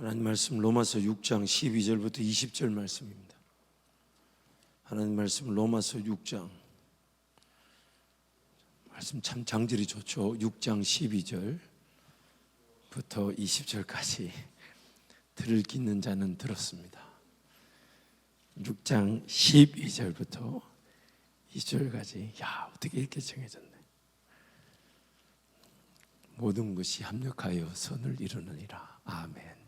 하나님 말씀 로마서 6장 12절부터 20절 말씀입니다. 하나님 말씀 로마서 6장 말씀 참 장질이 좋죠. 6장 12절부터 20절까지 들을 기 있는 자는 들었습니다. 6장 12절부터 20절까지 어떻게 이렇게 정해졌네. 모든 것이 합력하여 선을 이루느니라. 아멘.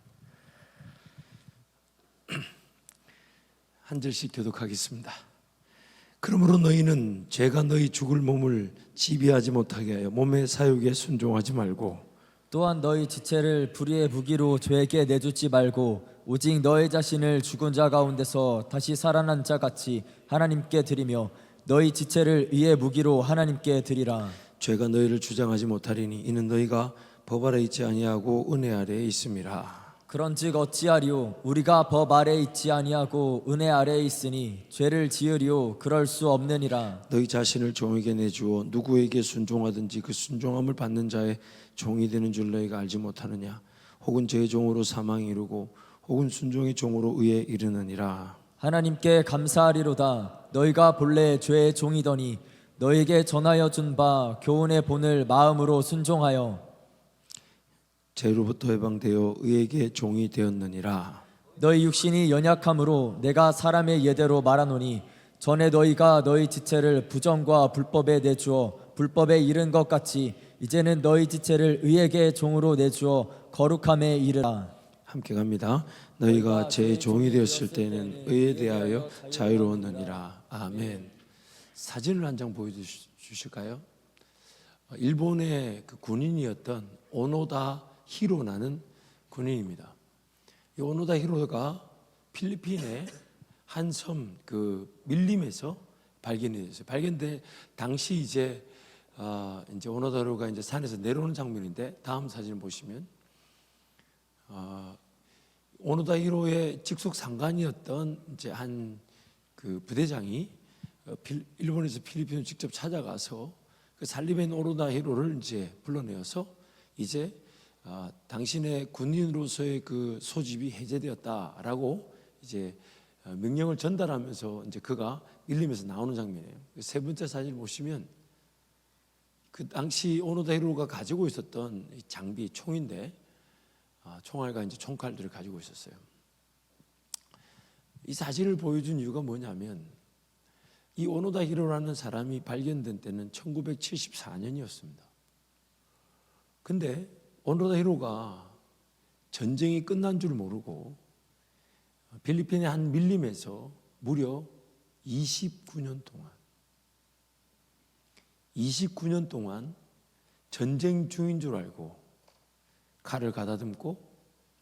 한 절씩 교독하겠습니다. 그러므로 너희는 죄가 너희 죽을 몸을 지배하지 못하게 하여 몸의 사욕에 순종하지 말고 또한 너희 지체를 불의의 무기로 죄에게 내주지 말고 오직 너희 자신을 죽은 자 가운데서 다시 살아난 자 같이 하나님께 드리며 너희 지체를 의의 무기로 하나님께 드리라. 죄가 너희를 주장하지 못하리니 이는 너희가 법 아래 있지 아니하고 은혜 아래에 있음이라. 그런즉 어찌하리요? 우리가 법 아래에 있지 아니하고 은혜 아래에 있으니 죄를 지으리요? 그럴 수 없느니라. 너희 자신을 종에게 내주어 누구에게 순종하든지 그 순종함을 받는 자의 종이 되는 줄 너희가 알지 못하느냐? 혹은 죄의 종으로 사망에 이르고 혹은 순종의 종으로 의에 이르느니라. 하나님께 감사하리로다. 너희가 본래 죄의 종이더니 너희에게 전하여 준 바 교훈의 본을 마음으로 순종하여 죄로부터 해방되어 의에게 종이 되었느니라. 너희 육신이 연약함으로 내가 사람의 예대로 말하노니 전에 너희가 너희 지체를 부정과 불법에 내주어 불법에 이른 것 같이 이제는 너희 지체를 의에게 종으로 내주어 거룩함에 이르라. 함께 갑니다. 너희가 죄의 종이 되었을 때는 의에 대하여 자유로웠느니라. 아멘. 사진을 한 장 보여주실까요? 일본의 그 군인이었던 오노다 히로라는 군인입니다. 이 오노다 히로가 필리핀의 한 섬 그 밀림에서 발견이 됐어요. 발견돼 당시 이제 오노다 히로가 이제 산에서 내려오는 장면인데 다음 사진을 보시면 오노다 히로의 직속 상관이었던 이제 한 그 부대장이 일본에서 필리핀을 직접 찾아가서 그 살리벤 오노다 히로를 이제 불러내어서 이제 당신의 군인으로서의 그 소집이 해제되었다라고 이제 명령을 전달하면서 이제 그가 밀림에서 나오는 장면이에요. 세 번째 사진을 보시면 그 당시 오노다 히로가 가지고 있었던 장비 총인데 총알과 이제 총칼들을 가지고 있었어요. 이 사진을 보여준 이유가 뭐냐면 이 오노다 히로라는 사람이 발견된 때는 1974년이었습니다. 근데 오노다 히로가 전쟁이 끝난 줄 모르고 필리핀의 한 밀림에서 무려 29년 동안 전쟁 중인 줄 알고 칼을 가다듬고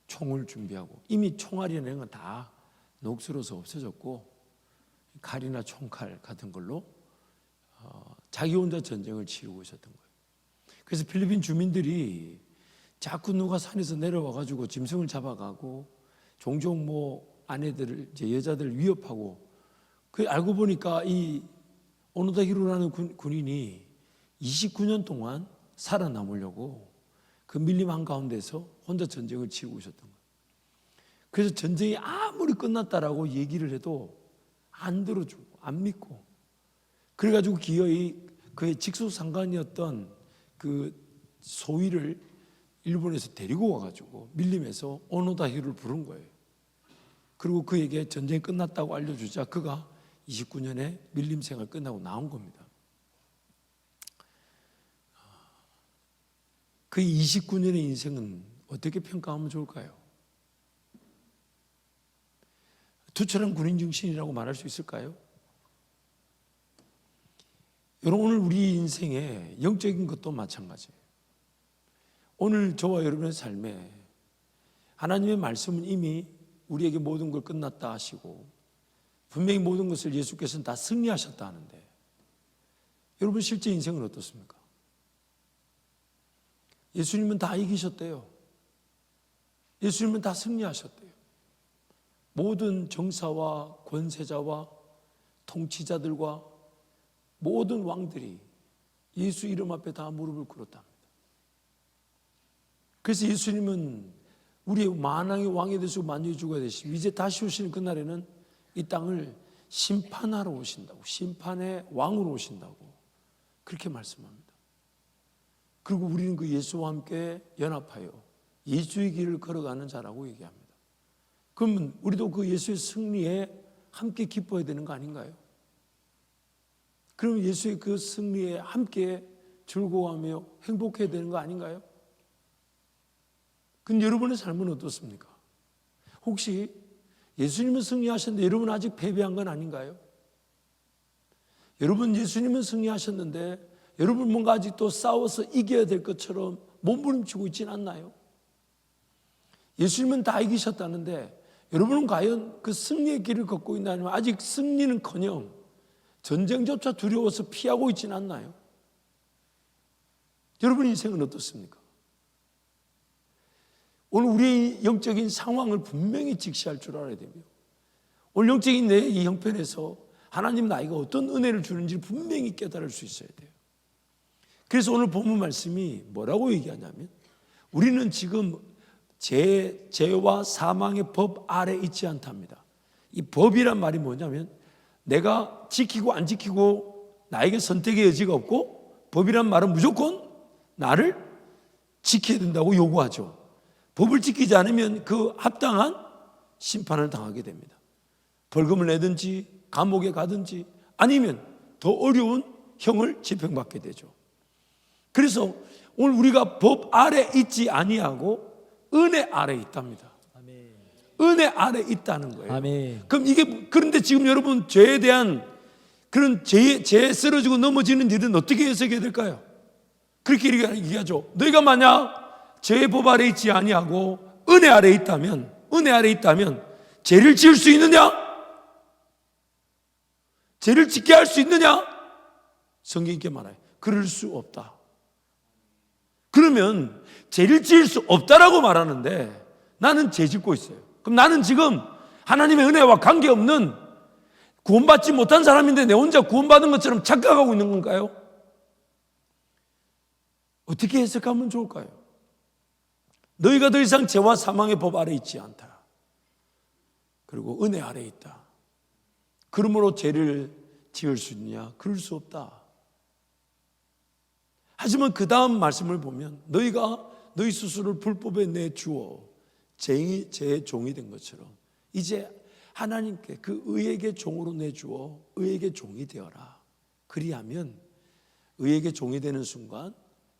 총을 준비하고 이미 총알이라는 건 다 녹슬어서 없어졌고 칼이나 총칼 같은 걸로 자기 혼자 전쟁을 치르고 있었던 거예요. 그래서 필리핀 주민들이 자꾸 누가 산에서 내려와 가지고 짐승을 잡아가고 종종 아내들을 이제 여자들을 위협하고 그 알고 보니까 이 오노다 히로라는 군인이 29년 동안 살아남으려고 그 밀림 한가운데서 혼자 전쟁을 치르고 있었던 거예요. 그래서 전쟁이 아무리 끝났다라고 얘기를 해도 안 들어주고 안 믿고 그래가지고 기어이 그의 직속 상관이었던 그 소위를 일본에서 데리고 와가지고 밀림에서 오노다 히로를 부른 거예요. 그리고 그에게 전쟁이 끝났다고 알려주자 그가 29년의 밀림 생활 끝나고 나온 겁니다. 그 29년의 인생은 어떻게 평가하면 좋을까요? 투철한 군인 정신이라고 말할 수 있을까요? 여러분 오늘 우리 인생에 영적인 것도 마찬가지예요. 오늘 저와 여러분의 삶에 하나님의 말씀은 이미 우리에게 모든 걸 끝났다 하시고 분명히 모든 것을 예수께서는 다 승리하셨다 하는데 여러분 실제 인생은 어떻습니까? 예수님은 다 이기셨대요. 예수님은 다 승리하셨대요. 모든 정사와 권세자와 통치자들과 모든 왕들이 예수 이름 앞에 다 무릎을 꿇었답니다. 그래서 예수님은 우리의 만왕의 왕이 되시고 만유의 주가 되시고 이제 다시 오시는 그날에는 이 땅을 심판하러 오신다고, 심판의 왕으로 오신다고 그렇게 말씀합니다. 그리고 우리는 그 예수와 함께 연합하여 예수의 길을 걸어가는 자라고 얘기합니다. 그러면 우리도 그 예수의 승리에 함께 기뻐해야 되는 거 아닌가요? 그럼 예수의 그 승리에 함께 즐거워하며 행복해야 되는 거 아닌가요? 근데 여러분의 삶은 어떻습니까? 혹시 예수님은 승리하셨는데 여러분 아직 패배한 건 아닌가요? 여러분 예수님은 승리하셨는데 여러분 뭔가 아직도 싸워서 이겨야 될 것처럼 몸부림치고 있지는 않나요? 예수님은 다 이기셨다는데 여러분은 과연 그 승리의 길을 걷고 있나 아니면 아직 승리는커녕 전쟁조차 두려워서 피하고 있지는 않나요? 여러분 인생은 어떻습니까? 오늘 우리의 영적인 상황을 분명히 직시할 줄 알아야 되며 오늘 영적인 내 이 형편에서 하나님 나에게 어떤 은혜를 주는지 분명히 깨달을 수 있어야 돼요. 그래서 오늘 본문 말씀이 뭐라고 얘기하냐면 우리는 지금 죄와 사망의 법 아래 있지 않답니다. 이 법이란 말이 뭐냐면 내가 지키고 안 지키고 나에게 선택의 여지가 없고 법이란 말은 무조건 나를 지켜야 된다고 요구하죠. 법을 지키지 않으면 그 합당한 심판을 당하게 됩니다. 벌금을 내든지 감옥에 가든지 아니면 더 어려운 형을 집행받게 되죠. 그래서 오늘 우리가 법 아래 있지 아니하고 은혜 아래 있답니다. 아멘. 은혜 아래 있다는 거예요. 아멘. 그럼 이게 그런데 지금 여러분 죄에 대한 그런 죄에 쓰러지고 넘어지는 일은 어떻게 해석해야 될까요? 그렇게 얘기하죠. 너희가 만약 죄의 법 아래 있지 아니하고 은혜 아래 있다면 죄를 지을 수 있느냐? 죄를 짓게 할 수 있느냐? 성경이 이렇게 말해요. 그럴 수 없다. 그러면 죄를 지을 수 없다라고 말하는데 나는 죄 짓고 있어요. 그럼 나는 지금 하나님의 은혜와 관계없는 구원받지 못한 사람인데 내 혼자 구원받은 것처럼 착각하고 있는 건가요? 어떻게 해석하면 좋을까요? 너희가 더 이상 죄와 사망의 법 아래 있지 않다. 그리고 은혜 아래 있다. 그러므로 죄를 지을 수 있느냐? 그럴 수 없다. 하지만 그 다음 말씀을 보면 너희가 너희 스스로를 불법에 내주어 죄의 종이 된 것처럼 이제 하나님께 그 의에게 종으로 내주어 의에게 종이 되어라. 그리하면 의에게 종이 되는 순간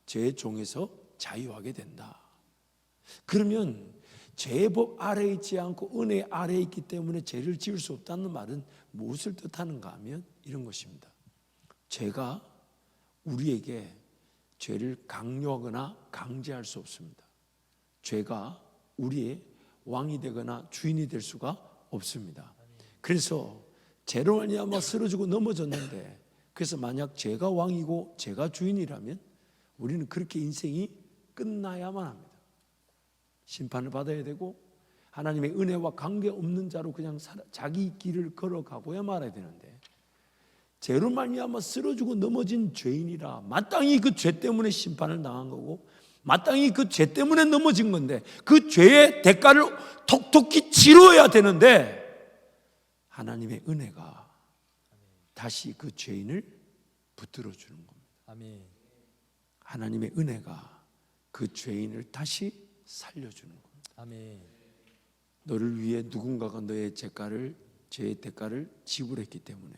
죄의 종에서 자유하게 된다. 그러면 죄의 법 아래에 있지 않고 은혜 아래에 있기 때문에 죄를 지을 수 없다는 말은 무엇을 뜻하는가 하면 이런 것입니다. 죄가 우리에게 죄를 강요하거나 강제할 수 없습니다. 죄가 우리의 왕이 되거나 주인이 될 수가 없습니다. 그래서 죄로 말미암아 쓰러지고 넘어졌는데 그래서 만약 죄가 왕이고 죄가 주인이라면 우리는 그렇게 인생이 끝나야만 합니다. 심판을 받아야 되고 하나님의 은혜와 관계없는 자로 그냥 자기 길을 걸어가고야 말아야 되는데 죄로 말미암아 쓰러지고 넘어진 죄인이라 마땅히 그 죄 때문에 심판을 당한 거고 마땅히 그 죄 때문에 넘어진 건데 그 죄의 대가를 톡톡히 치러야 되는데 하나님의 은혜가 다시 그 죄인을 붙들어 주는 겁니다. 아멘. 하나님의 은혜가 그 죄인을 다시 살려주는 겁니다. 아멘. 너를 위해 누군가가 너의 죄의 대가를 지불했기 때문에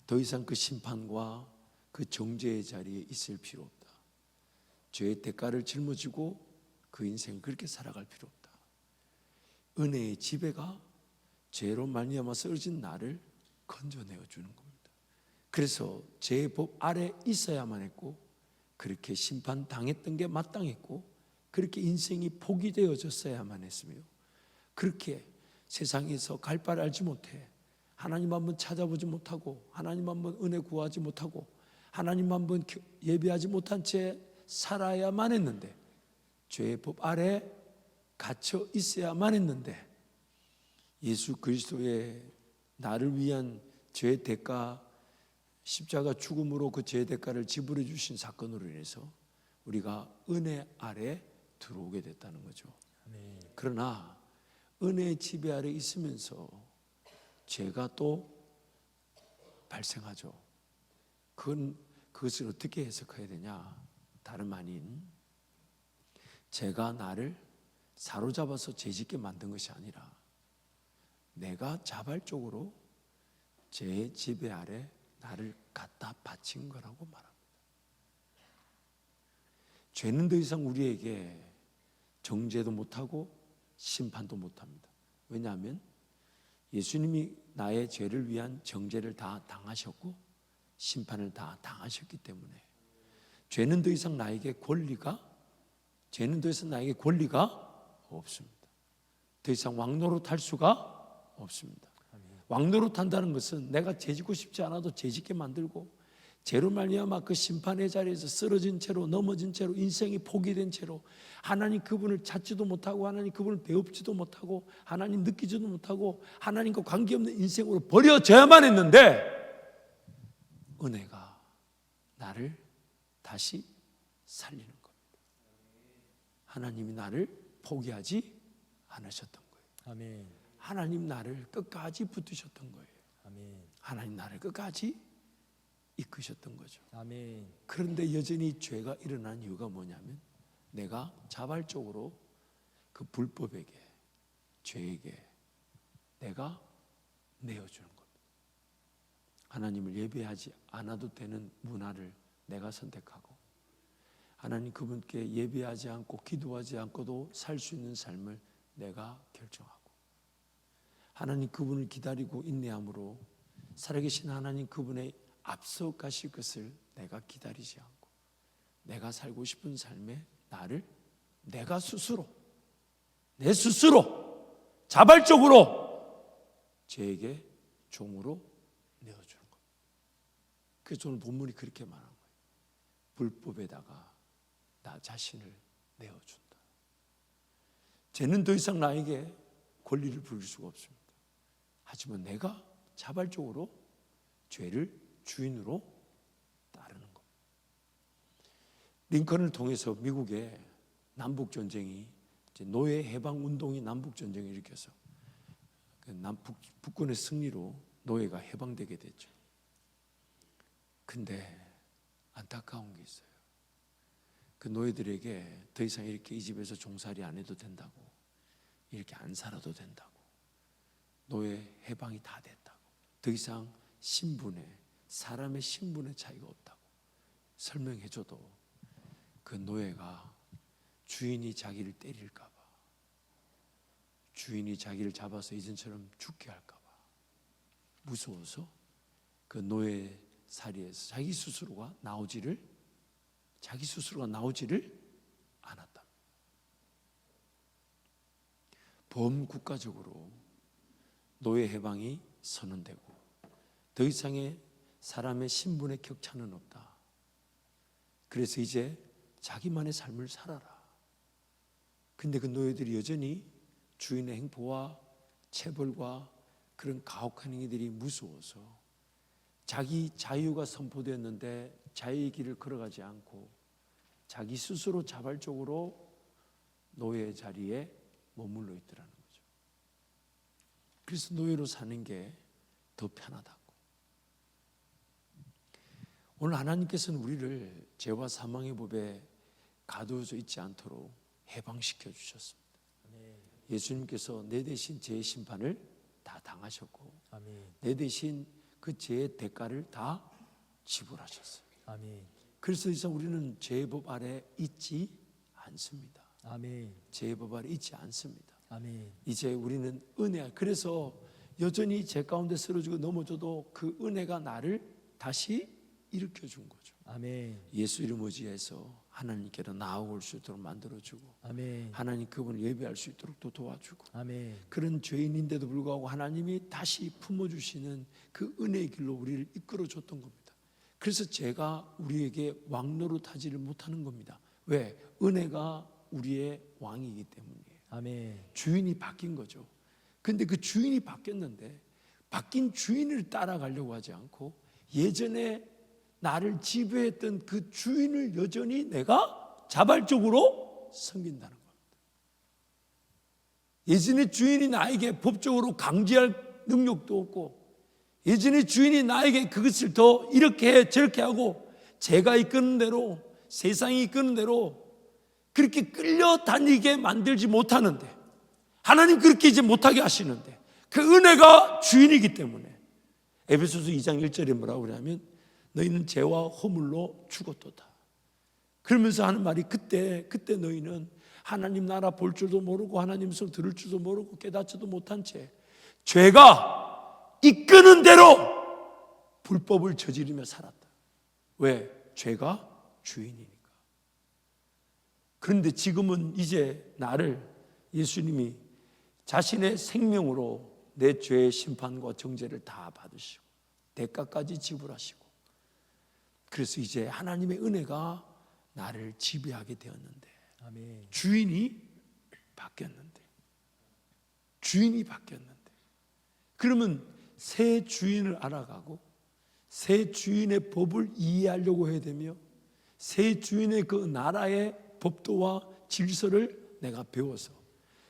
더 이상 그 심판과 그 정죄의 자리에 있을 필요 없다. 죄의 대가를 짊어지고 그 인생을 그렇게 살아갈 필요 없다. 은혜의 지배가 죄로 말미암아 쓰러진 나를 건져내어 주는 겁니다. 그래서 죄의 법 아래 있어야만 했고 그렇게 심판당했던 게 마땅했고 그렇게 인생이 포기되어졌어야만 했으며 그렇게 세상에서 갈 바를 알지 못해 하나님 한번 찾아보지 못하고 하나님 한번 은혜 구하지 못하고 하나님 한번 예배하지 못한 채 살아야만 했는데 죄의 법 아래 갇혀 있어야만 했는데 예수 그리스도의 나를 위한 죄의 대가 십자가 죽음으로 그 죄의 대가를 지불해 주신 사건으로 인해서 우리가 은혜 아래 들어오게 됐다는 거죠. 그러나 은혜의 지배 아래 있으면서 죄가 또 발생하죠. 그것을 어떻게 해석해야 되냐? 다름 아닌 죄가 나를 사로잡아서 죄짓게 만든 것이 아니라 내가 자발적으로 죄의 지배 아래 나를 갖다 바친 거라고 말합니다. 죄는 더 이상 우리에게 정죄도 못하고 심판도 못합니다. 왜냐하면 예수님이 나의 죄를 위한 정죄를 다 당하셨고 심판을 다 당하셨기 때문에 죄는 더 이상 나에게 권리가 없습니다. 더 이상 왕노릇할 수가 없습니다. 왕노릇한다는 것은 내가 죄짓고 싶지 않아도 죄짓게 만들고 죄로 말미암아 그 심판의 자리에서 쓰러진 채로 넘어진 채로 인생이 포기된 채로 하나님 그분을 찾지도 못하고 하나님 그분을 배웁지도 못하고 하나님 느끼지도 못하고 하나님과 관계없는 인생으로 버려져야만 했는데 은혜가 나를 다시 살리는 겁니다. 하나님이 나를 포기하지 않으셨던 거예요. 아멘. 하나님 나를 끝까지 붙드셨던 거예요. 아멘. 하나님 나를 끝까지 이끄셨던 거죠. 아멘. 그런데 여전히 죄가 일어난 이유가 뭐냐면 내가 자발적으로 그 불법에게 죄에게 내가 내어주는 겁니다. 하나님을 예배하지 않아도 되는 문화를 내가 선택하고 하나님 그분께 예배하지 않고 기도하지 않고도 살 수 있는 삶을 내가 결정하고 하나님 그분을 기다리고 인내함으로 살아계신 하나님 그분의 앞서 가실 것을 내가 기다리지 않고 내가 살고 싶은 삶에 나를 내가 스스로 내 스스로 자발적으로 죄에게 종으로 내어주는 겁니다. 그래서 저는 본문이 그렇게 말한 거예요. 불법에다가 나 자신을 내어준다. 죄는 더 이상 나에게 권리를 부릴 수가 없습니다. 하지만 내가 자발적으로 죄를 주인으로 따르는 겁니다. 링컨을 통해서 미국의 남북전쟁이 노예 해방 운동이 남북전쟁을 일으켜서 북군의 승리로 노예가 해방되게 됐죠. 근데 안타까운 게 있어요. 그 노예들에게 더 이상 이렇게 이 집에서 종살이 안 해도 된다고 이렇게 안 살아도 된다고 노예 해방이 다 됐다고 더 이상 사람의 신분의 차이가 없다고 설명해줘도 그 노예가 주인이 자기를 때릴까 봐 주인이 자기를 잡아서 이전처럼 죽게 할까 봐 무서워서 그 노예 사리에서 자기 스스로가 나오지를 않았다. 범국가적으로 노예 해방이 선언되고 더 이상의 사람의 신분의 격차는 없다. 그래서 이제 자기만의 삶을 살아라. 근데 그 노예들이 여전히 주인의 행포와 체벌과 그런 가혹한 행위들이 무서워서 자기 자유가 선포되었는데 자유의 길을 걸어가지 않고 자기 스스로 자발적으로 노예 자리에 머물러 있더라는 거죠. 그래서 노예로 사는 게 더 편하다고. 오늘 하나님께서는 우리를 죄와 사망의 법에 가두어져 있지 않도록 해방시켜 주셨습니다. 예수님께서 내 대신 죄의 심판을 다 당하셨고 내 대신 그 죄의 대가를 다 지불하셨어요. 그래서 이상 우리는 죄의 법 아래 있지 않습니다. 죄의 법 아래 있지 않습니다. 이제 우리는 그래서 여전히 죄 가운데 쓰러지고 넘어져도 그 은혜가 나를 다시 일으켜준 거죠. 예수 이름 의지해서 하나님께로 나아올 수 있도록 만들어주고 하나님 그분을 예배할 수 있도록 또 도와주고 그런 죄인인데도 불구하고 하나님이 다시 품어주시는 그 은혜의 길로 우리를 이끌어줬던 겁니다. 그래서 죄가 우리에게 왕노릇하지를 못하는 겁니다. 왜? 은혜가 우리의 왕이기 때문이에요. 주인이 바뀐 거죠. 근데 그 주인이 바뀌었는데 바뀐 주인을 따라가려고 하지 않고 예전에 나를 지배했던 그 주인을 여전히 내가 자발적으로 섬긴다는 겁니다. 예전에 주인이 나에게 법적으로 강제할 능력도 없고, 예전에 주인이 나에게 그것을 더 이렇게 해 저렇게 하고 제가 이끄는 대로, 세상이 이끄는 대로 그렇게 끌려다니게 만들지 못하는데, 하나님 그렇게 이제 못하게 하시는데, 그 은혜가 주인이기 때문에 에베소서 2장 1절에 뭐라고 그러냐면 너희는 죄와 허물로 죽었도다. 그러면서 하는 말이 그때 너희는 하나님 나라 볼 줄도 모르고 하나님 성 들을 줄도 모르고 깨닫지도 못한 채 죄가 이끄는 대로 불법을 저지르며 살았다. 왜? 죄가 주인이니까. 그런데 지금은 이제 나를 예수님이 자신의 생명으로 내 죄의 심판과 정죄를 다 받으시고 대가까지 지불하시고, 그래서 이제 하나님의 은혜가 나를 지배하게 되었는데, 아멘. 주인이 바뀌었는데, 그러면 새 주인을 알아가고 새 주인의 법을 이해하려고 해야 되며, 새 주인의 그 나라의 법도와 질서를 내가 배워서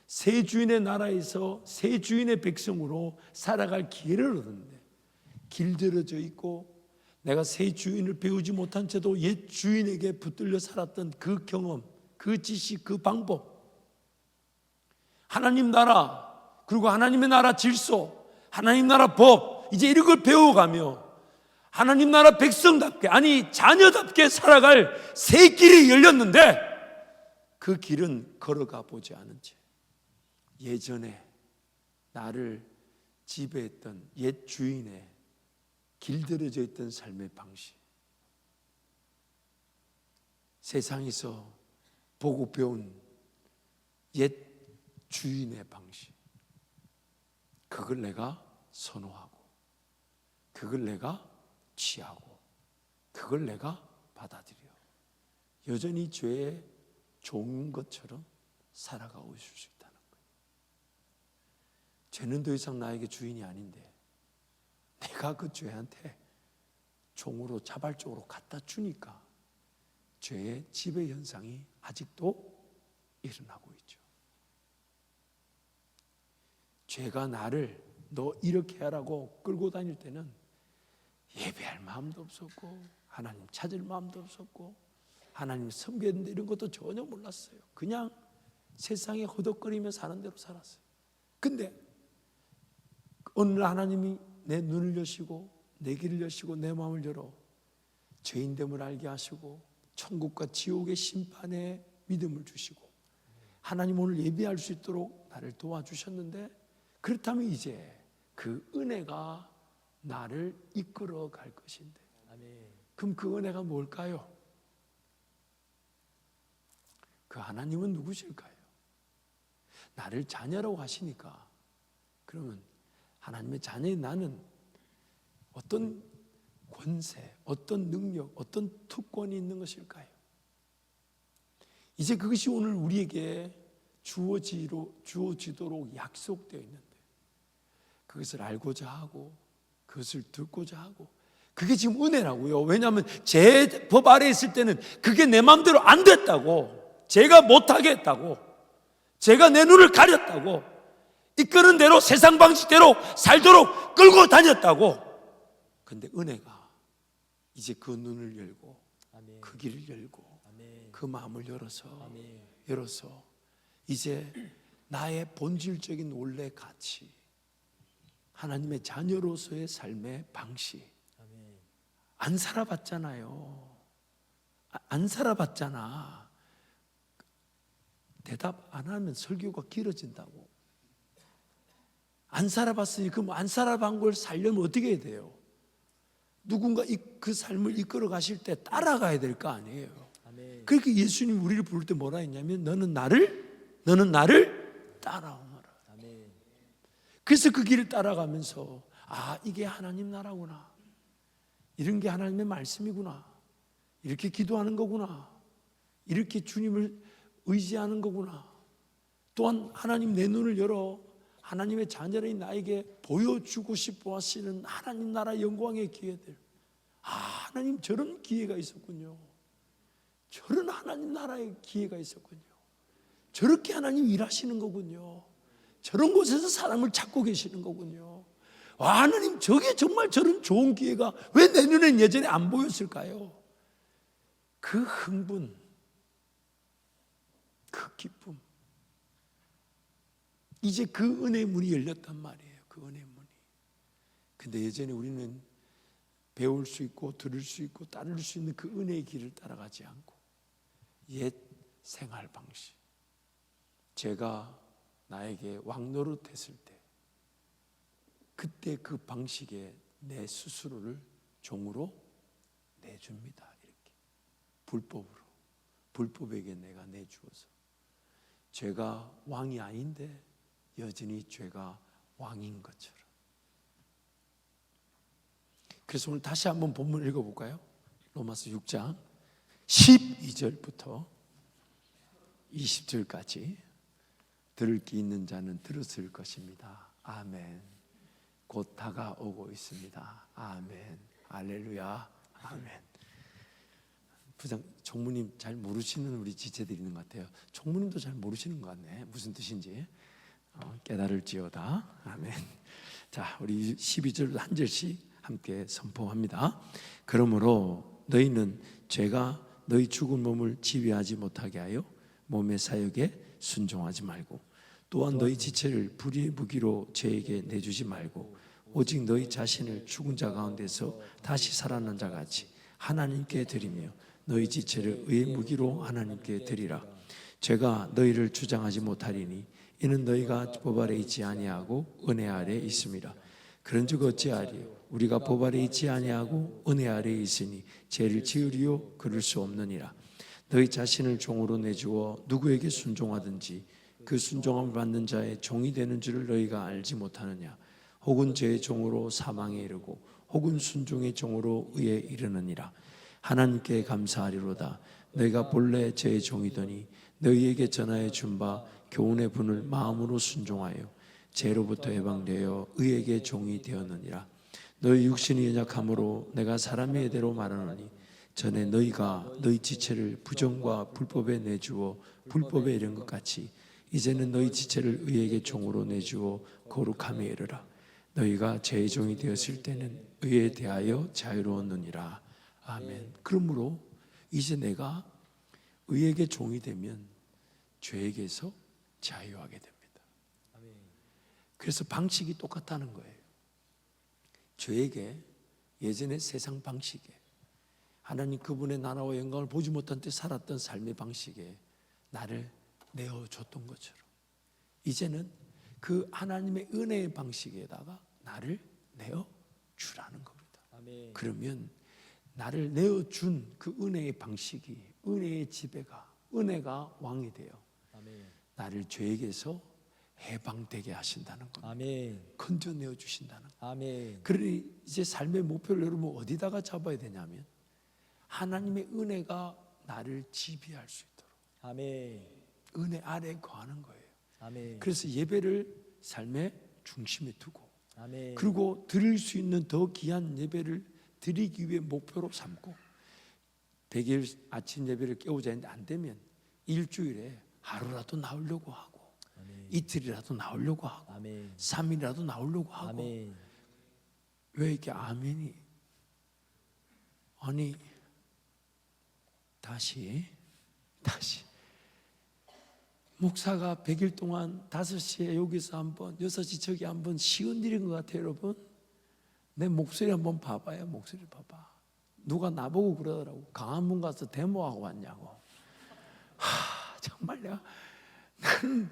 새 주인의 나라에서 새 주인의 백성으로 살아갈 기회를 얻었는데, 길들여져 있고 내가 새 주인을 배우지 못한 채도 옛 주인에게 붙들려 살았던 그 경험, 그 지식, 그 방법, 하나님 나라, 그리고 하나님의 나라 질서, 하나님 나라 법, 이제 이런 걸 배워가며 하나님 나라 백성답게, 아니 자녀답게 살아갈 새 길이 열렸는데, 그 길은 걸어가 보지 않은 채 예전에 나를 지배했던 옛 주인의 길들여져 있던 삶의 방식, 세상에서 보고 배운 옛 주인의 방식, 그걸 내가 선호하고, 그걸 내가 취하고, 그걸 내가 받아들여 여전히 죄에 좋은 것처럼 살아가고 있을 수 있다는 거예요. 죄는 더 이상 나에게 주인이 아닌데 내가 그 죄한테 종으로 자발적으로 갖다 주니까 죄의 지배 현상이 아직도 일어나고 있죠. 죄가 나를 너 이렇게 하라고 끌고 다닐 때는 예배할 마음도 없었고 하나님 찾을 마음도 없었고 하나님 섬겨야 되는데 이런 것도 전혀 몰랐어요. 그냥 세상에 허덕거리며 사는 대로 살았어요. 근데 어느 날 하나님이 내 눈을 여시고 내 길을 여시고 내 마음을 열어 죄인됨을 알게 하시고 천국과 지옥의 심판의 믿음을 주시고 하나님 오늘 예배할 수 있도록 나를 도와주셨는데, 그렇다면 이제 그 은혜가 나를 이끌어 갈 것인데, 그럼 그 은혜가 뭘까요? 그 하나님은 누구실까요? 나를 자녀라고 하시니까, 그러면 하나님의 자녀인 나는 어떤 권세, 어떤 능력, 어떤 특권이 있는 것일까요? 이제 그것이 오늘 우리에게 주어지도록 약속되어 있는데, 그것을 알고자 하고 그것을 듣고자 하고, 그게 지금 은혜라고요. 왜냐하면 제 법 아래에 있을 때는 그게 내 마음대로 안 됐다고, 제가 못하게 했다고, 제가 내 눈을 가렸다고, 이끄는 대로 세상 방식대로 살도록 끌고 다녔다고. 근데 은혜가 이제 그 눈을 열고 아멘. 그 길을 열고 아멘. 그 마음을 열어서 아멘. 열어서 이제 나의 본질적인 원래 가치, 하나님의 자녀로서의 삶의 방식, 아멘. 안 살아봤잖아요. 안 살아봤잖아. 대답 안 하면 설교가 길어진다고. 안 살아봤으니 그럼 안 살아본 걸 살려면 어떻게 해야 돼요? 누군가 그 삶을 이끌어 가실 때 따라가야 될 거 아니에요. 아멘. 그러니까 예수님 우리를 부를 때 뭐라 했냐면 너는 나를 따라오너라. 아멘. 그래서 그 길을 따라가면서 아, 이게 하나님 나라구나, 이런 게 하나님의 말씀이구나, 이렇게 기도하는 거구나, 이렇게 주님을 의지하는 거구나, 또한 하나님 내 눈을 열어 하나님의 자녀인 나에게 보여주고 싶어 하시는 하나님 나라 영광의 기회들. 아, 하나님 저런 기회가 있었군요. 저런 하나님 나라의 기회가 있었군요. 저렇게 하나님 일하시는 거군요. 저런 곳에서 사람을 찾고 계시는 거군요. 와, 하나님, 저게 정말 저런 좋은 기회가 왜 내 눈엔 예전에 안 보였을까요? 그 흥분, 그 기쁨, 이제 그 은혜의 문이 열렸단 말이에요. 그 은혜의 문이. 근데 예전에 우리는 배울 수 있고 들을 수 있고 따를 수 있는 그 은혜의 길을 따라가지 않고 옛 생활 방식, 제가 나에게 왕노릇 했을 때 그때 그 방식에 내 스스로를 종으로 내줍니다. 이렇게 불법으로, 불법에게 내가 내주어서 죄가 왕이 아닌데 여전히 죄가 왕인 것처럼. 그래서 오늘 다시 한번 본문 읽어볼까요? 로마서 6장 12절부터 20절까지. 들을 귀 있는 자는 들었을 것입니다. 아멘. 곧 다가오고 있습니다. 아멘. 할렐루야. 아멘. 부장 총무님 잘 모르시는 우리 지체들이 있는 것 같아요. 총무님도 잘 모르시는 것 같네. 무슨 뜻인지 깨달을지어다. 아멘. 자, 우리 12절 한 절씩 함께 선포합니다. 그러므로 너희는 죄가 너희 죽은 몸을 지배하지 못하게 하여 몸의 사역에 순종하지 말고, 또한 너희 지체를 불의의 무기로 죄에게 내주지 말고, 오직 너희 자신을 죽은 자 가운데서 다시 살아난 자 같이 하나님께 드리며 너희 지체를 의의 무기로 하나님께 드리라. 죄가 너희를 주장하지 못하리니 이는 너희가 법 아래 있지 아니하고 은혜 아래 있음이라. 그런즉 어찌하리요? 우리가 법 아래 있지 아니하고 은혜 아래 있으니 죄를 지으리요? 그럴 수 없느니라. 너희 자신을 종으로 내주어 누구에게 순종하든지 그 순종함을 받는 자의 종이 되는 줄을 너희가 알지 못하느냐? 혹은 죄의 종으로 사망에 이르고 혹은 순종의 종으로 의에 이르느니라. 하나님께 감사하리로다. 너희가 본래 죄의 종이더니 너희에게 전하여 준 바 교훈의 분을 마음으로 순종하여 죄로부터 해방되어 의에게 종이 되었느니라. 너희 육신이 연약함으로 내가 사람의 예대로 말하노니 전에 너희가 너희 지체를 부정과 불법에 내주어 불법에 이른 것 같이 이제는 너희 지체를 의에게 종으로 내주어 거룩함에 이르라. 너희가 죄의 종이 되었을 때는 의에 대하여 자유로웠느니라. 아멘. 그러므로 이제 내가 의에게 종이 되면 죄에게서 자유하게 됩니다. 그래서 방식이 똑같다는 거예요. 죄에게 예전의 세상 방식에 하나님 그분의 나라와 영광을 보지 못한 때 살았던 삶의 방식에 나를 내어줬던 것처럼 이제는 그 하나님의 은혜의 방식에다가 나를 내어주라는 겁니다. 아멘. 그러면 나를 내어준 그 은혜의 방식이 은혜의 지배가 은혜가 왕이 되어 아멘. 나를 죄에게서 해방되게 하신다는 겁니다. 아멘. 건져내어 주신다는 겁니다. 아멘. 그러니 이제 삶의 목표를 여러분 어디다가 잡아야 되냐면 하나님의 은혜가 나를 지배할 수 있도록 아멘. 은혜 아래에 거하는 거예요. 아멘. 그래서 예배를 삶의 중심에 두고 아멘. 그리고 드릴 수 있는 더 귀한 예배를 드리기 위해 목표로 삼고 100일 아침 예배를 깨우자 했는데 안 되면 일주일에 하루라도 나오려고 하고 아멘. 이틀이라도 나오려고 하고 아멘. 3일이라도 나오려고 하고 아멘. 왜 이렇게 아멘이 아니 다시 목사가 100일 동안 5시에 여기서 한번 6시 저기 한번 쉬운 일인 것 같아요. 여러분 내 목소리 한번 봐봐요. 목소리 봐봐. 누가 나보고 그러더라고. 강화문 가서 데모하고 왔냐고. 정말 나는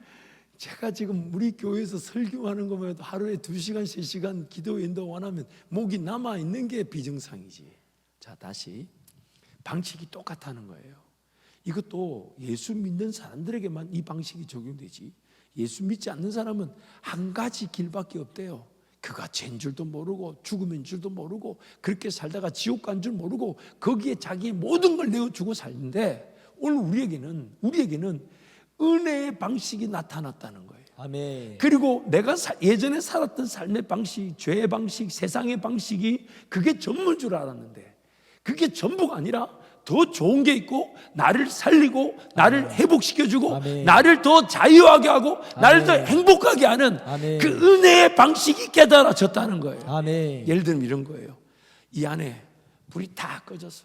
제가 지금 우리 교회에서 설교하는 것만 해도 하루에 2시간 3시간 기도 인도 원하면 목이 남아있는 게 비정상이지. 자 다시 방식이 똑같다는 거예요. 이것도 예수 믿는 사람들에게만 이 방식이 적용되지 예수 믿지 않는 사람은 한 가지 길밖에 없대요. 그가 죄인 줄도 모르고 죽음인 줄도 모르고 그렇게 살다가 지옥 간 줄 모르고 거기에 자기의 모든 걸 내어주고 살는데 오늘 우리에게는 은혜의 방식이 나타났다는 거예요. 아멘. 그리고 내가 예전에 살았던 삶의 방식, 죄의 방식, 세상의 방식이 그게 전부인 줄 알았는데 그게 전부가 아니라 더 좋은 게 있고 나를 살리고 나를 회복시켜주고 아멘. 나를 더 자유하게 하고 나를 더 아멘. 행복하게 하는 아멘. 그 은혜의 방식이 깨달아졌다는 거예요. 아멘. 예를 들면 이런 거예요. 이 안에 불이 다 꺼져서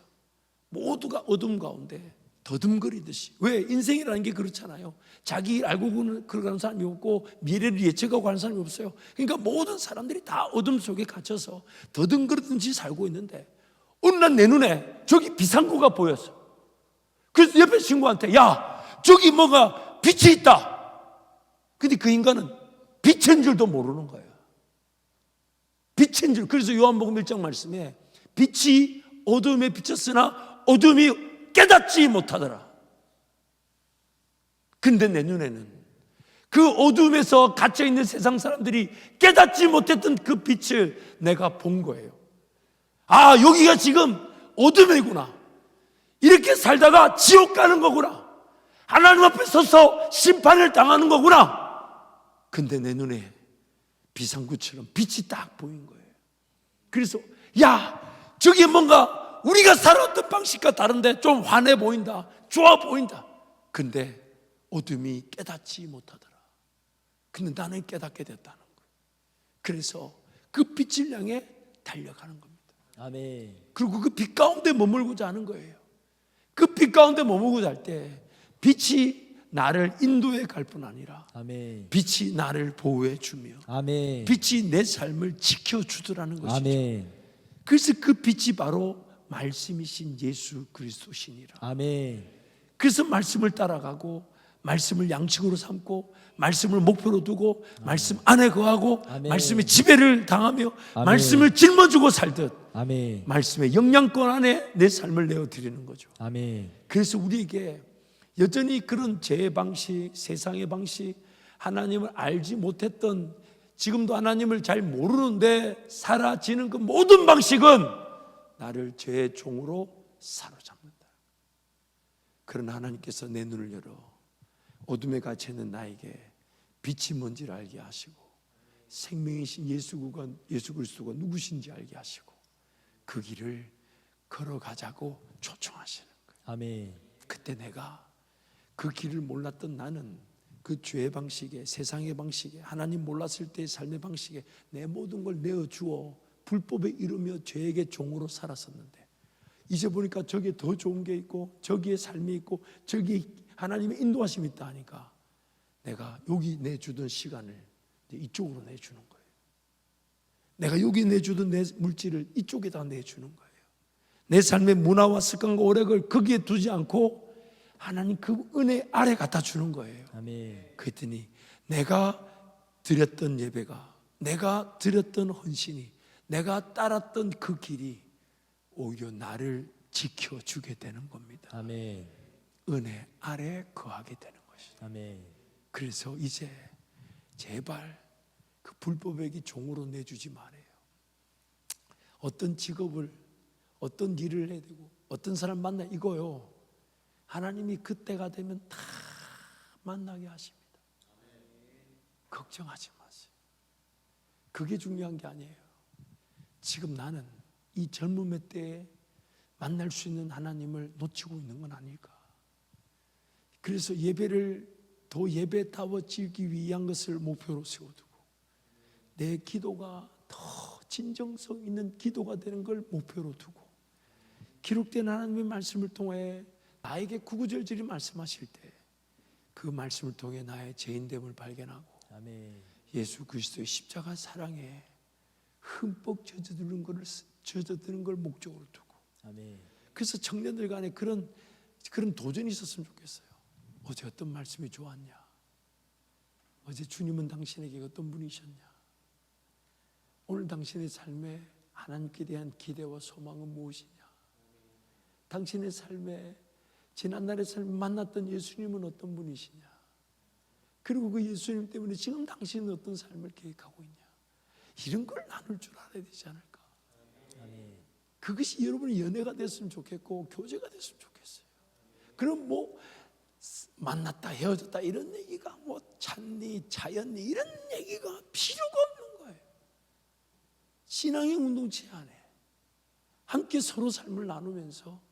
모두가 어둠 가운데 더듬거리듯이. 왜? 인생이라는 게 그렇잖아요. 자기 일 알고 그러는 사람이 없고 미래를 예측하고 하는 사람이 없어요. 그러니까 모든 사람들이 다 어둠 속에 갇혀서 더듬거리듯이 살고 있는데 어느 날 내 눈에 저기 비상구가 보였어. 그래서 옆에 친구한테 야 저기 뭐가 빛이 있다. 근데 그 인간은 빛인 줄도 모르는 거예요. 빛인 줄. 그래서 요한복음 1장 말씀에 빛이 어둠에 비쳤으나 어둠이 깨닫지 못하더라. 근데 내 눈에는 그 어둠에서 갇혀있는 세상 사람들이 깨닫지 못했던 그 빛을 내가 본 거예요. 아, 여기가 지금 어둠이구나. 이렇게 살다가 지옥 가는 거구나. 하나님 앞에 서서 심판을 당하는 거구나. 근데 내 눈에 비상구처럼 빛이 딱 보인 거예요. 그래서 야, 저게 뭔가 우리가 살았던 방식과 다른데 좀 환해 보인다, 좋아 보인다. 근데 어둠이 깨닫지 못하더라. 근데 나는 깨닫게 됐다는 거예요. 그래서 그 빛을 향해 달려가는 겁니다. 아멘. 그리고 그 빛 가운데 머물고자 하는 거예요. 그 빛 가운데 머물고자 할 때 빛이 나를 인도해 갈 뿐 아니라 아멘. 빛이 나를 보호해 주며 아멘. 빛이 내 삶을 지켜주더라는 것이죠. 아멘. 그래서 그 빛이 바로 말씀이신 예수 그리스도시니라. 아멘. 그래서 말씀을 따라가고 말씀을 양식으로 삼고 말씀을 목표로 두고 말씀 안에 거하고 아멘. 말씀의 지배를 당하며 아멘. 말씀을 짊어지고 살듯 아멘. 말씀의 영향권 안에 내 삶을 내어드리는 거죠. 아멘. 그래서 우리에게 여전히 그런 제 방식, 세상의 방식, 하나님을 알지 못했던, 지금도 하나님을 잘 모르는데 사라지는 그 모든 방식은 나를 죄의 종으로 사로잡는다. 그러나 하나님께서 내 눈을 열어 어둠에 갇혀 있는 나에게 빛이 뭔지를 알게 하시고 생명이신 예수 그리스도가 누구신지 알게 하시고 그 길을 걸어가자고 초청하시는 거예요. 아멘. 그때 내가 그 길을 몰랐던 나는 그 죄의 방식에, 세상의 방식에, 하나님 몰랐을 때의 삶의 방식에 내 모든 걸 내어주어 불법에 이르며 죄에게 종으로 살았었는데 이제 보니까 저기에 더 좋은 게 있고 저기에 삶이 있고 저기에 하나님의 인도하심이 있다 하니까 내가 여기 내주던 시간을 이쪽으로 내주는 거예요. 내가 여기 내주던 내 물질을 이쪽에다 내주는 거예요. 내 삶의 문화와 습관과 오력을 거기에 두지 않고 하나님 그 은혜 아래 갖다 주는 거예요. 아멘. 그랬더니 내가 드렸던 예배가, 내가 드렸던 헌신이, 내가 따랐던 그 길이 오히려 나를 지켜주게 되는 겁니다. 아멘. 은혜 아래 거하게 되는 것이죠. 아멘. 그래서 이제 제발 그 불법에게 종으로 내주지 말아요. 어떤 직업을, 어떤 일을 해야 되고 어떤 사람 만나 이거요. 하나님이 그때가 되면 다 만나게 하십니다. 걱정하지 마세요. 그게 중요한 게 아니에요. 지금 나는 이 젊음의 때에 만날 수 있는 하나님을 놓치고 있는 건 아닐까. 그래서 예배를 더 예배다워지기 위한 것을 목표로 세워두고 내 기도가 더 진정성 있는 기도가 되는 걸 목표로 두고 기록된 하나님의 말씀을 통해 나에게 구구절절히 말씀하실 때 그 말씀을 통해 나의 죄인됨을 발견하고 아멘. 예수 그리스도의 십자가 사랑에 흠뻑 젖어드는 걸 목적으로 두고 아멘. 그래서 청년들 간에 그런 도전이 있었으면 좋겠어요. 어제 어떤 말씀이 좋았냐? 어제 주님은 당신에게 어떤 분이셨냐? 오늘 당신의 삶에 하나님께 대한 기대와 소망은 무엇이냐? 당신의 삶에 지난날의 삶에 만났던 예수님은 어떤 분이시냐? 그리고 그 예수님 때문에 지금 당신은 어떤 삶을 계획하고 있냐? 이런 걸 나눌 줄 알아야 되지 않을까? 아멘. 그것이 여러분의 연애가 됐으면 좋겠고 교제가 됐으면 좋겠어요. 그럼 뭐 만났다 헤어졌다 이런 얘기가 뭐 찾니 차였니 이런 얘기가 필요가 없는 거예요. 신앙의 공동체 안에 함께 서로 삶을 나누면서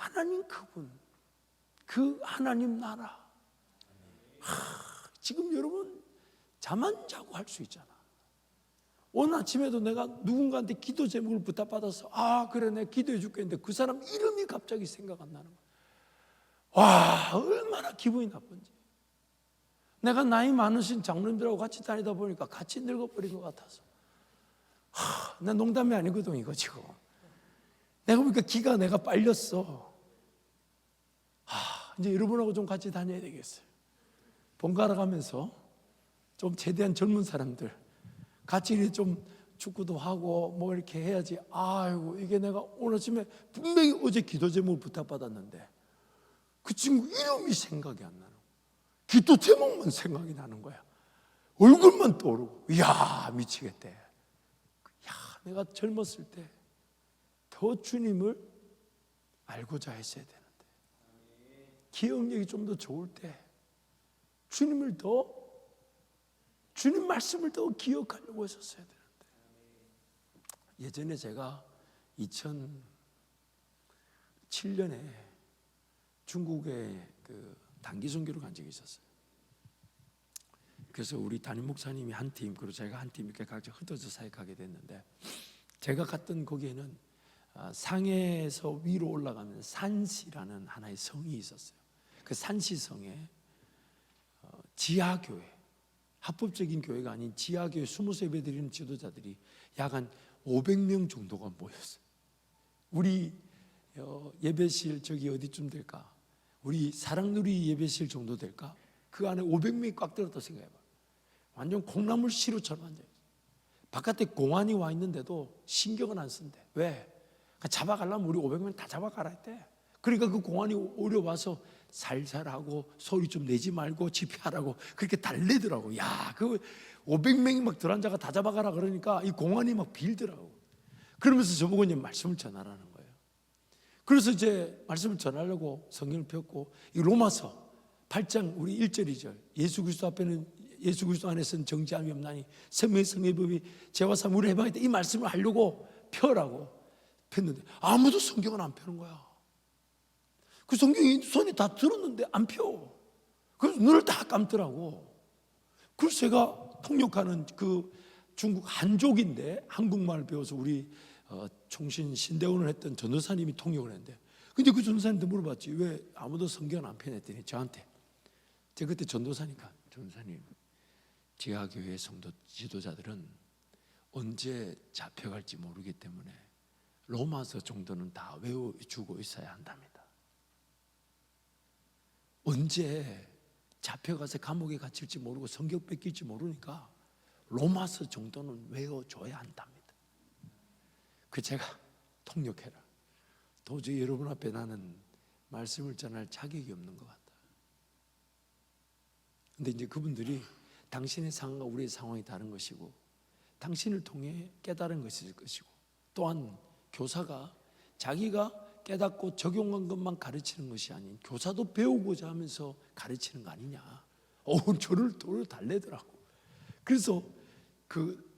하나님 그분, 그 하나님 나라. 지금 여러분 잠 안 자고 할 수 있잖아. 오늘 아침에도 내가 누군가한테 기도 제목을 부탁받아서 그래 내가 기도해 줄게 했는데 그 사람 이름이 갑자기 생각 안 나는 거야. 와, 얼마나 기분이 나쁜지. 내가 나이 많으신 장로님들하고 같이 다니다 보니까 같이 늙어버린 것 같아서 나 농담이 아니거든 이거 지금. 내가 보니까 기가 내가 빨렸어. 이제 여러분하고 좀 같이 다녀야 되겠어요. 번갈아 가면서 좀 최대한 젊은 사람들 같이 이렇게 좀 축구도 하고 뭐 이렇게 해야지. 아이고 이게 내가 오늘 아침에 분명히 어제 기도 제목을 부탁받았는데 그 친구 이름이 생각이 안 나는 거야. 기도 제목만 생각이 나는 거야. 얼굴만 떠오르고. 이야 미치겠대. 내가 젊었을 때 더 주님을 알고자 했어야 되는데, 기억력이 좀 더 좋을 때 주님 말씀을 더 기억하려고 했었어야 되는데. 예전에 제가 2007년에 중국에 그 단기 선교를 간 적이 있었어요. 그래서 우리 담임 목사님이 한 팀, 그리고 제가 한 팀 이렇게 각자 흩어져 사역하게 됐는데, 제가 갔던 거기에는 상해에서 위로 올라가면 산시라는 하나의 성이 있었어요. 그 산시 성에 지하교회, 합법적인 교회가 아닌 지하교회 숨어서 예배드리는 지도자들이 약 한 500명 정도가 모였어요. 우리 예배실 저기 어디쯤 될까? 우리 사랑누리 예배실 정도 될까? 그 안에 500명이 꽉 들었다고 생각해봐. 완전 콩나물 시루처럼 앉아있어요. 바깥에 공안이 와 있는데도 신경은 안 쓴대. 왜? 잡아가려면 우리 500명 다 잡아가라 했대. 그러니까 그 공안이 오려와서 살살하고 소리 좀 내지 말고 집회하라고 그렇게 달래더라고. 야, 그 500명이 막 들어앉아가 다 잡아가라 그러니까 이 공안이 막 빌더라고. 그러면서 저보고 이제 말씀을 전하라는 거예요. 그래서 이제 말씀을 전하려고 성경을 폈고, 이 로마서 8장 우리 1절 2절 예수 그리스도 앞에는 예수 그리스도 안에서는 정죄함이 없나니 생명의 성의법이 죄와 사물을 해방했다, 이 말씀을 하려고 펴라고 폈는데 아무도 성경을 안 펴는 거야. 그 성경이 손이 다 들었는데 안 펴. 그래서 눈을 다 감더라고. 그래서 제가 통역하는 그 중국 한족인데 한국말을 배워서 우리 총신 신대원을 했던 전도사님이 통역을 했는데, 근데 그 전도사님한테 물어봤지 왜 아무도 성경을 안 펴냈더니 저한테, 제가 그때 전도사니까, 전도사님 지하교회 성도 지도자들은 언제 잡혀갈지 모르기 때문에 로마서 정도는 다 외워주고 있어야 한답니다. 언제 잡혀가서 감옥에 갇힐지 모르고 성경 뺏길지 모르니까 로마서 정도는 외워줘야 한답니다. 그 제가 통역해라. 도저히 여러분 앞에 나는 말씀을 전할 자격이 없는 것 같다. 근데 이제 그분들이 당신의 상황과 우리의 상황이 다른 것이고 당신을 통해 깨달은 것일 것이고, 또한 교사가 자기가 깨닫고 적용한 것만 가르치는 것이 아닌 교사도 배우고자 하면서 가르치는 거 아니냐. 저를 돌을 달래더라고. 그래서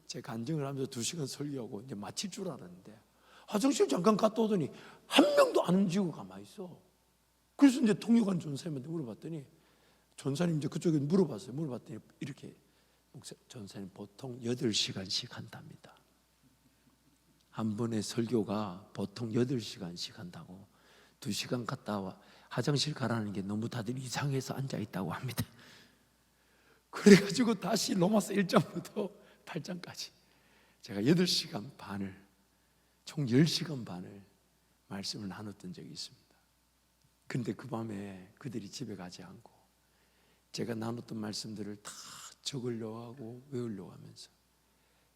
제 간증을 하면서 2시간 설교하고 이제 마칠 줄 알았는데 화장실 잠깐 갔다 오더니 한 명도 안 움직이고 가만히 있어. 그래서 이제 통역한 전사님한테 물어봤더니, 전사님 이제 그쪽에 물어봤더니 이렇게, 전사님 보통 8시간씩 한답니다. 한 번의 설교가 보통 8시간씩 한다고. 2시간 갔다 와 화장실 가라는 게 너무 다들 이상해서 앉아있다고 합니다. 그래가지고 다시 로마서 1장부터 8장까지 제가 8시간 반을, 총 10시간 반을 말씀을 나눴던 적이 있습니다. 근데 그 밤에 그들이 집에 가지 않고 제가 나눴던 말씀들을 다 적으려고 하고 외우려고 하면서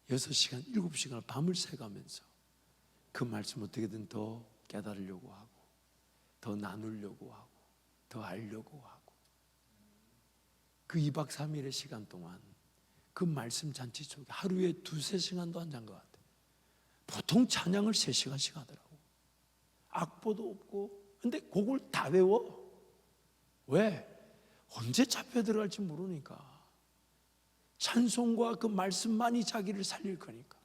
6시간, 7시간을 밤을 새가면서 그 말씀 어떻게든 더 깨달으려고 하고 더 나누려고 하고 더 알려고 하고, 그 2박 3일의 시간 동안 그 말씀 잔치 속에 하루에 2-3시간도 안 잔 것 같아요. 보통 찬양을 3시간씩 하더라고. 악보도 없고. 근데 그걸 다 외워. 왜? 언제 잡혀 들어갈지 모르니까. 찬송과 그 말씀만이 자기를 살릴 거니까.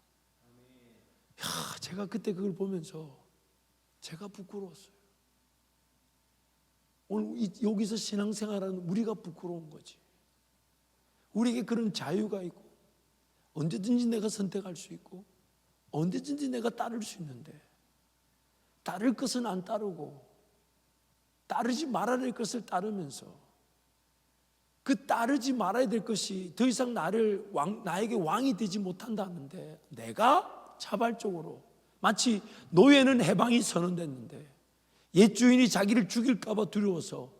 제가 그때 그걸 보면서 제가 부끄러웠어요. 오늘 여기서 신앙생활하는 우리가 부끄러운 거지. 우리에게 그런 자유가 있고 언제든지 내가 선택할 수 있고 언제든지 내가 따를 수 있는데 따를 것은 안 따르고 따르지 말아야 될 것을 따르면서 그 따르지 말아야 될 것이 더 이상 나에게 왕이 되지 못한다는데 내가 자발적으로 마치 노예는 해방이 선언됐는데 옛 주인이 자기를 죽일까 봐 두려워서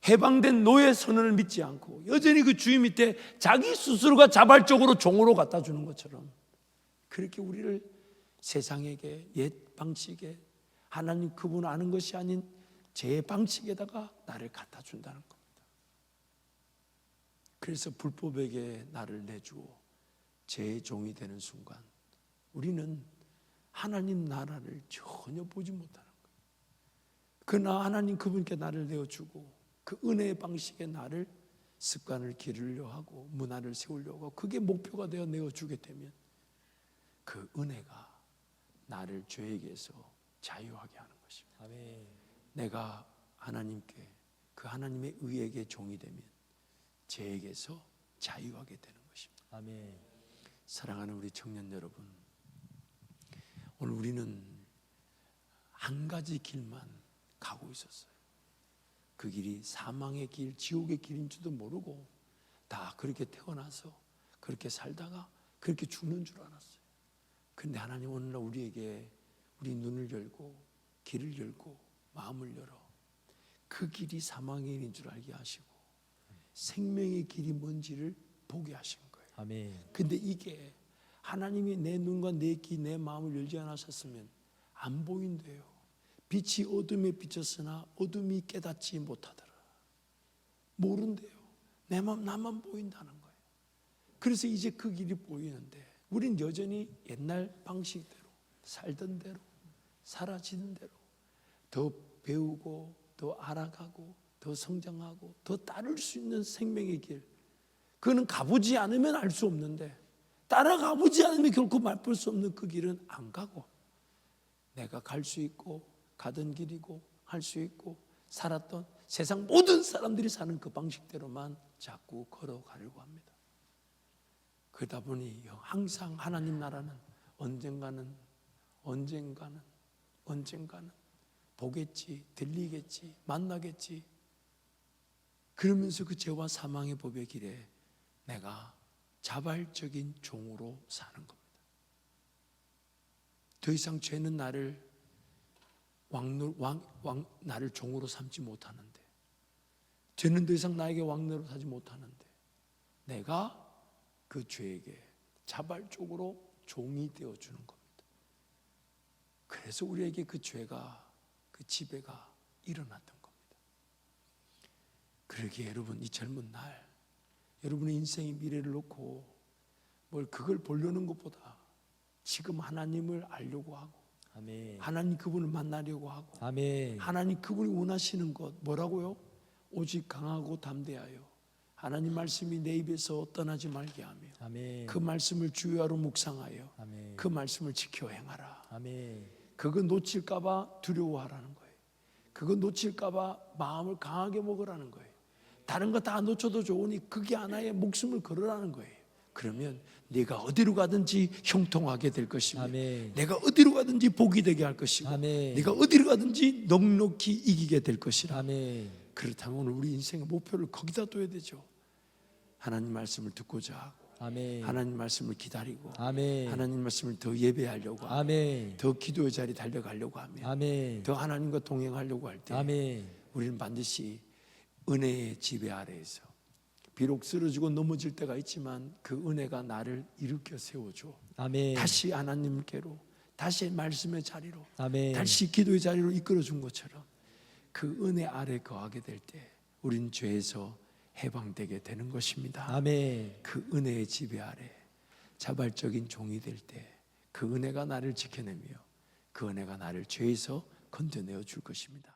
해방된 노예 선언을 믿지 않고 여전히 그 주인 밑에 자기 스스로가 자발적으로 종으로 갖다 주는 것처럼 그렇게 우리를 세상에게 옛 방식에 하나님 그분 아는 것이 아닌 제 방식에다가 나를 갖다 준다는 겁니다. 그래서 불법에게 나를 내주어 제 종이 되는 순간 우리는 하나님 나라를 전혀 보지 못하는 거예요. 그러나 하나님 그분께 나를 내어주고 그 은혜의 방식에 나를 습관을 기르려 하고 문화를 세우려고 하고 그게 목표가 되어 내어주게 되면 그 은혜가 나를 죄에게서 자유하게 하는 것입니다. 아멘. 내가 하나님께 그 하나님의 의에게 종이 되면 죄에게서 자유하게 되는 것입니다. 아멘. 사랑하는 우리 청년 여러분, 오늘 우리는 한 가지 길만 가고 있었어요. 그 길이 사망의 길, 지옥의 길인 줄도 모르고 다 그렇게 태어나서 그렇게 살다가 그렇게 죽는 줄 알았어요. 그런데 하나님 오늘날 우리에게 우리 눈을 열고 길을 열고 마음을 열어 그 길이 사망의 길인 줄 알게 하시고 생명의 길이 뭔지를 보게 하신 거예요. 아멘. 근데 이게 하나님이 내 눈과 내 귀, 내 마음을 열지 않으셨으면 안 보인대요. 빛이 어둠에 비쳤으나 어둠이 깨닫지 못하더라. 모른대요. 내 마음 나만 보인다는 거예요. 그래서 이제 그 길이 보이는데 우린 여전히 옛날 방식대로 살던 대로 사라지는 대로 더 배우고 더 알아가고 더 성장하고 더 따를 수 있는 생명의 길, 그거는 가보지 않으면 알 수 없는데 따라가보지 않으면 결코 맛볼 수 없는 그 길은 안 가고 내가 갈 수 있고 가던 길이고 할 수 있고 살았던 세상 모든 사람들이 사는 그 방식대로만 자꾸 걸어가려고 합니다. 그러다 보니 항상 하나님 나라는 언젠가는 보겠지, 들리겠지, 만나겠지. 그러면서 그 죄와 사망의 법의 길에 내가 자발적인 종으로 사는 겁니다. 더 이상 죄는 나를 나를 종으로 삼지 못하는데, 죄는 더 이상 나에게 왕노로 하지 못하는데, 내가 그 죄에게 자발적으로 종이 되어 주는 겁니다. 그래서 우리에게 그 죄가, 그 지배가 일어났던 겁니다. 그러기에 여러분, 이 젊은 날 여러분의 인생의 미래를 놓고 뭘 그걸 보려는 것보다 지금 하나님을 알려고 하고, 아멘. 하나님 그분을 만나려고 하고, 아멘. 하나님 그분이 원하시는 것 뭐라고요? 오직 강하고 담대하여 하나님 말씀이 내 입에서 떠나지 말게 하며 아멘. 그 말씀을 주야로 묵상하여 아멘. 그 말씀을 지켜 행하라. 아멘. 그거 놓칠까 봐 두려워하라는 거예요. 그거 놓칠까 봐 마음을 강하게 먹으라는 거예요. 다른 거 다 놓쳐도 좋으니 그게 하나의 목숨을 걸으라는 거예요. 그러면 내가 어디로 가든지 형통하게 될 것이며, 아멘. 내가 어디로 가든지 복이 되게 할 것이고, 아멘. 내가 어디로 가든지 넉넉히 이기게 될 것이라. 아멘. 그렇다면 오늘 우리 인생의 목표를 거기다 둬야 되죠. 하나님 말씀을 듣고자 하고, 아멘. 하나님 말씀을 기다리고, 아멘. 하나님 말씀을 더 예배하려고 하고, 아멘. 더 기도의 자리 달려가려고 하며, 아멘. 더 하나님과 동행하려고 할 때 아멘. 우리는 반드시 은혜의 지배 아래에서, 비록 쓰러지고 넘어질 때가 있지만 그 은혜가 나를 일으켜 세워줘. 아멘. 다시 하나님께로, 다시 말씀의 자리로, 아멘. 다시 기도의 자리로 이끌어준 것처럼 그 은혜 아래 거하게 될 때 우린 죄에서 해방되게 되는 것입니다. 아멘. 그 은혜의 지배 아래 자발적인 종이 될 때 그 은혜가 나를 지켜내며 그 은혜가 나를 죄에서 건져내어 줄 것입니다.